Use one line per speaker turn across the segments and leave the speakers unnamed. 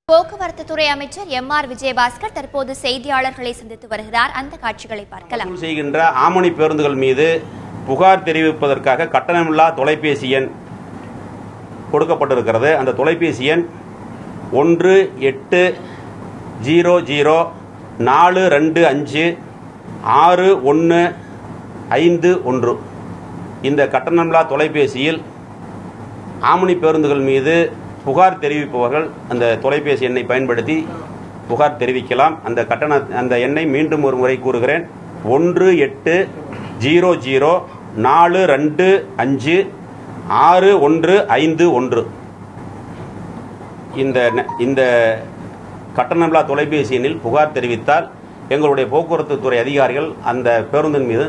போக்குவரத்து துறை அமைச்சர் எம்.ஆர். விஜயபாஸ்கர் தற்போது செய்தியாளர்களை சந்தித்து வருகிறார். அந்த காட்சிகளை பார்க்கலாம்.
செய்கின்ற ஆமணி பேருந்துகள் மீது புகார் தெரிவிப்பதற்காக கட்டணமில்லா தொலைபேசி எண் கொடுக்கப்பட்டிருக்கிறது. அந்த தொலைபேசி எண் 180042561551. இந்த கட்டணமில்லா தொலைபேசியில் ஆமணி பேருந்துகள் மீது புகார் தெரிவிப்பவர்கள் அந்த தொலைபேசி எண்ணை பயன்படுத்தி புகார் தெரிவிக்கலாம். அந்த எண்ணை மீண்டும் ஒரு முறை கூறுகிறேன். 180042561551. இந்த கட்டணமில்லா தொலைபேசி எண்ணில் புகார் தெரிவித்தால் எங்களுடைய போக்குவரத்து துறை அதிகாரிகள் அந்த பேருந்தின் மீது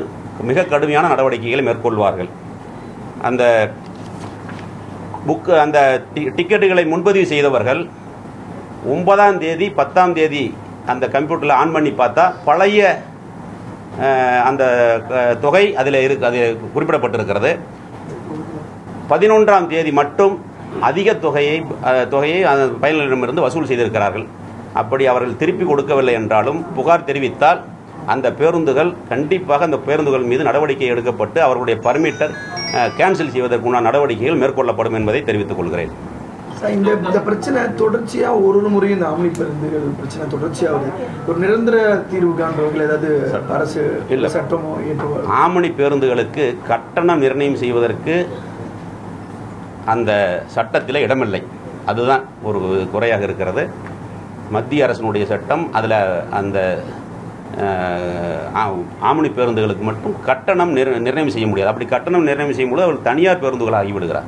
மிக கடுமையான நடவடிக்கைகளை மேற்கொள்வார்கள். அந்த டிக்கெட்டுகளை முன்பதிவு செய்தவர்கள் 9ஆம் தேதி 10ஆம் தேதி அந்த கம்ப்யூட்டரில் ஆன் பண்ணி பார்த்தா பழைய அந்த தொகை அதில் அது குறிப்பிடப்பட்டிருக்கிறது. 11ஆம் தேதி மட்டும் அதிக தொகையை பயனாளரிடமிருந்து வசூல் செய்திருக்கிறார்கள். அப்படி அவர்கள் திருப்பி கொடுக்கவில்லை என்றாலும் புகார் தெரிவித்தால் அந்த பேருந்துகள் கண்டிப்பாக அந்த பேருந்துகள் மீது நடவடிக்கை எடுக்கப்பட்டு அவர்களுடைய பர்மிட்டர் கேன்சல் செய்வதற்குண்டான நடவடிக்கைகள் மேற்கொள்ளப்படும் என்பதை தெரிவித்துக் கொள்கிறேன்.
இந்த பிரச்சனை தொடர்ச்சியா ஒரு முறை இந்த ஆமணி பேருந்துகள் பிரச்சனை தொடர்ச்சியாவது ஒரு நிரந்தர தீர்வு காண்பவர்கள் ஏதாவது அரசு இல்ல சட்டமோ ஏற்றுவார்.
ஆமணி பேருந்துகளுக்கு கட்டணம் நிர்ணயம் செய்வதற்கு அந்த சட்டத்தில் இடமில்லை. அதுதான் ஒரு குறையாக இருக்கிறது. மத்திய அரசினுடைய சட்டம் அதில் அந்த ஆமணி பேருந்துகளுக்கு மட்டும் கட்டணம் நிர்ணயம் செய்ய முடியாது. அப்படி கட்டணம் நிர்ணயம் செய்யும்போது அவர் தனியார் பேருந்துகள் ஆகிவிடுகிறார்.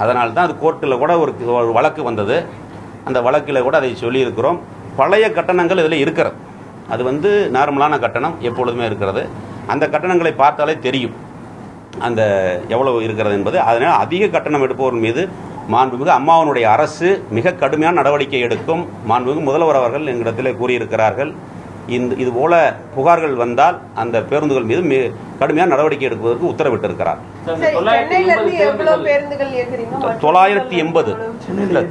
அதனால தான் அது கோர்ட்டில் கூட ஒரு வழக்கு வந்தது. அந்த வழக்கில் கூட அதை சொல்லியிருக்கிறோம். பழைய கட்டணங்கள் இதில் இருக்கிறது. அது நார்மலான கட்டணம் எப்பொழுதுமே இருக்கிறது. அந்த கட்டணங்களை பார்த்தாலே தெரியும் அந்த எவ்வளவு இருக்கிறது என்பது. அதனால் அதிக கட்டணம் எடுப்பவர் மீது மாண்புமிகு அம்மாவனுடைய அரசு மிக கடுமையான நடவடிக்கை எடுக்கும். மாண்புமிகு முதல்வர் அவர்கள் எங்களிடத்தில் கூறியிருக்கிறார்கள். இதுபோல புகார்கள் வந்தால் அந்த பேருந்துகள் மீது கடுமையான நடவடிக்கை எடுப்பதற்கு உத்தரவிட்டிருக்கிறார். 980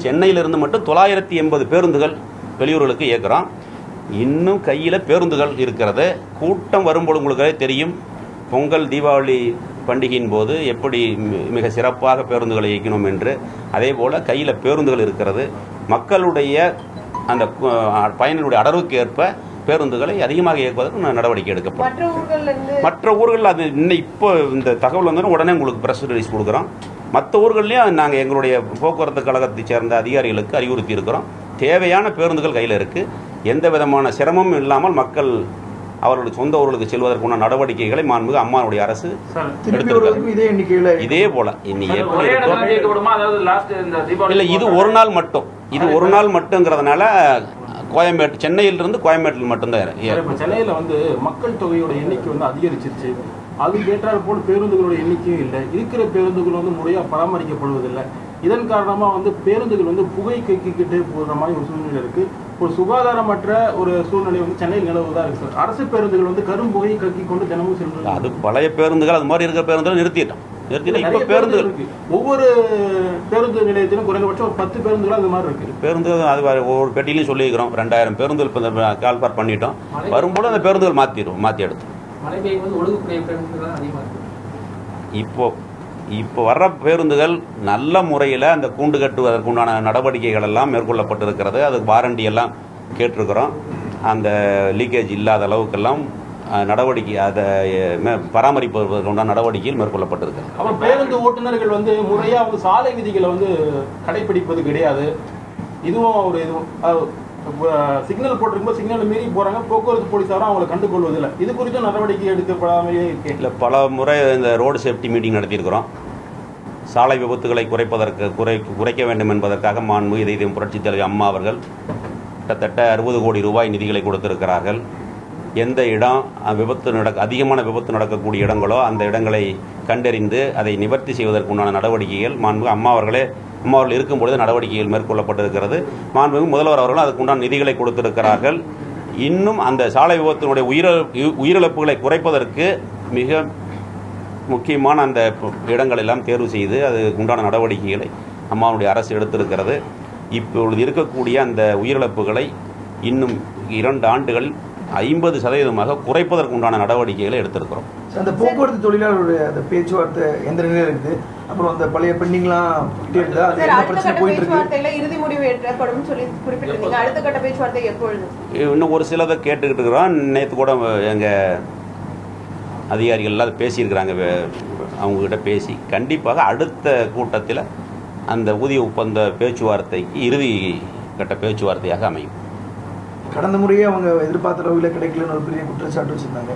சென்னையிலிருந்து மட்டும் 980 பேருந்துகள் வெளியூர்களுக்கு இயக்குறோம். இன்னும் கையில் பேருந்துகள் இருக்கிறது. கூட்டம் வரும்போது உங்களுக்கு தெரியும். பொங்கல் தீபாவளி பண்டிகையின் போது எப்படி மிக சிறப்பாக பேருந்துகளை இயக்கணும் என்று, அதே போல கையில் பேருந்துகள் இருக்கிறது. மக்களுடைய அந்த பயணிகளுடைய அடர்வுக்கு ஏற்ப பேருந்துகளை அதிகமாக இயக்குவதற்கு நடவடிக்கை எடுக்கப்படும். மற்ற ஊர்களில் அது இப்போ இந்த தகவல் வந்தாலும் உடனே உங்களுக்கு பிரஸ் ரிலீஸ் கொடுக்குறோம். மற்ற ஊர்கள்லையும் நாங்கள் எங்களுடைய போக்குவரத்து கழகத்தை சேர்ந்த அதிகாரிகளுக்கு அறிவுறுத்தி இருக்கிறோம். தேவையான பேருந்துகள் கையில் இருக்குது. எந்த விதமான சிரமமும் இல்லாமல் மக்கள் அவர்களுடைய சொந்த ஊர்களுக்கு செல்வதற்கான நடவடிக்கைகளை மாண்புமிகு அம்மாவுடைய அரசு எடுத்திருக்கிறது. இதே போல இல்லை, இது ஒரு நாள் மட்டும். இது ஒரு நாள் மட்டும்ங்கிறதுனால கோயம்பேடு சென்னையிலிருந்து கோயம்பேட்டில் மட்டும்தான்.
சென்னையில் மக்கள் தொகையோட எண்ணிக்கை அதிகரிச்சிருச்சு. அதுக்கு ஏற்றால் போல் பேருந்துகளோட எண்ணிக்கையும் இல்லை. இருக்கிற பேருந்துகள் முறையாக பராமரிக்கப்படுவதில்லை. இதன் காரணமாக பேருந்துகள் புகை கக்கிக்கிட்டே போகிற மாதிரி ஒரு சூழ்நிலை இருக்கு. ஒரு சுகாதாரமற்ற ஒரு சூழ்நிலை சென்னையில் நிலவுதான் இருக்கு சார். அரசு பேருந்துகள் கரும்புகை கக்கி கொண்டு தினமும் சென்று
அது பழைய பேருந்துகள் அது மாதிரி இருக்கிற பேருந்துகள் நிறுத்திட்டோம். இப்போ பேருந்துகள்
ஒவ்வொரு பேருந்து நிலையத்திலும் குறைந்தபட்சம் ஒரு 10 பேருந்துகள் அது மாதிரி இருக்கு.
பேருந்துகள் அது ஒவ்வொரு பெட்டியிலையும் சொல்லியிருக்கிறோம். 2000 பேருந்துகள் இப்போ கால்பார் பண்ணிட்டோம். வரும்போது அந்த பேருந்துகள் மாற்றி எடுத்து இப்போ வர்ற பேருந்துகள் நல்ல முறையில் அந்த கூண்டு கட்டுவதற்குண்டான நடவடிக்கைகள் எல்லாம் மேற்கொள்ளப்பட்டிருக்கிறது. அதுக்கு வாரண்டி எல்லாம் கேட்டிருக்கிறோம். அந்த லீக்கேஜ் இல்லாத அளவுக்கெல்லாம் நடவடிக்கை அதை பராமரிப்பதற்குண்டான நடவடிக்கைகள் மேற்கொள்ளப்பட்டிருக்கு.
அப்புறம் பேருந்து ஓட்டுநர்கள் முறையாக சாலை விதிகளை கடைபிடிப்பது கிடையாது. இதுவும் ஒரு சிக்னல் போட்டிருக்கும்போது சிக்னல் மீறி போறாங்க. போக்குவரத்து போலீசாரும் அவங்களை கண்டுகொள்வதில்லை. இது குறித்து நடவடிக்கை எடுக்கப்படாமலே இருக்கு.
இல்லை, பல முறை இந்த ரோடு சேஃப்டி மீட்டிங் நடத்தியிருக்கிறோம். சாலை விபத்துகளை குறைக்க வேண்டும் என்பதற்காக மாண்புமிகு இதயம் புரட்சித் தலைவி அம்மா அவர்கள் கிட்டத்தட்ட 60 கோடி ரூபாய் நிதிகளை கொடுத்திருக்கிறார்கள். எந்த இடம் அதிகமான விபத்து நடக்கக்கூடிய இடங்களோ அந்த இடங்களை கண்டறிந்து அதை நிவர்த்தி செய்வதற்குண்டான நடவடிக்கைகள் மாண்புமிகு அம்மா அவர்கள் இருக்கும்பொழுது நடவடிக்கைகள் மேற்கொள்ளப்பட்டிருக்கிறது. மாண்புமிகு முதல்வர் அவர்களும் அதுக்குண்டான நிதிகளை கொடுத்திருக்கிறார்கள். இன்னும் அந்த சாலை விபத்தினுடைய உயிரிழப்புகளை குறைப்பதற்கு மிக முக்கியமான அந்த இடங்கள் எல்லாம் தேர்வு செய்து அதுக்கு உண்டான நடவடிக்கைகளை அம்மாவுடைய அரசு எடுத்திருக்கிறது. இப்பொழுது இருக்கக்கூடிய அந்த உயிரிழப்புகளை இன்னும் 2 ஆண்டுகள் 50% குறைப்பதற்கு உண்டான நடவடிக்கைகளை எடுத்திருக்கிறோம்.
அந்த போக்குவரத்து தொழிலாளருடைய அந்த பேச்சுவார்த்தை எந்த நிலையில் இருக்குது? அப்புறம் அந்த பழைய பெண்டிங்லாம் இருக்குதா? அது என்ன பிரச்சனை போயிட்டு இருக்கு?
இறுதி முடிவு ஏற்படும் சொல்லி குறிப்பிட்டிருந்தீங்க. அடுத்த கட்ட பேச்சுவார்த்தை எப்பொழுது?
இன்னும் ஒரு சிலதை கேட்டுக்கிட்டு இருக்கிறோம். நேற்று கூட எங்கள் அதிகாரிகள் அதை பேசியிருக்கிறாங்க. அவங்ககிட்ட பேசி கண்டிப்பாக அடுத்த கூட்டத்தில் அந்த ஊதிய ஒப்பந்த பேச்சுவார்த்தைக்கு இறுதி கட்ட பேச்சுவார்த்தையாக அமையும்.
கடந்த முறையே அவங்க எதிர்பார்த்த அளவில் கிடைக்கலன்னு ஒரு பெரிய குற்றச்சாட்டு வச்சிருந்தாங்க.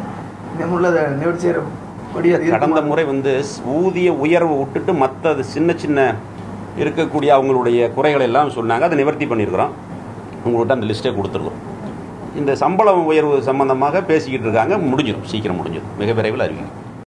நம்மள அதை நிவர்த்தி செய்யறபடி
கடந்த முறை ஊதிய உயர்வை விட்டுட்டு மற்ற சின்ன சின்ன இருக்கக்கூடிய அவங்களுடைய குறைகளை எல்லாம் சொன்னாங்க. அதை நிவர்த்தி பண்ணியிருக்கிறோம். உங்கள்கிட்ட அந்த லிஸ்ட்டே கொடுத்துருக்கோம். இந்த சம்பள உயர்வு சம்பந்தமாக பேசிக்கிட்டு இருக்காங்க. முடிஞ்சிடும், சீக்கிரம் முடிஞ்சிடும், மிக விரைவில் அறிவிக்கும்.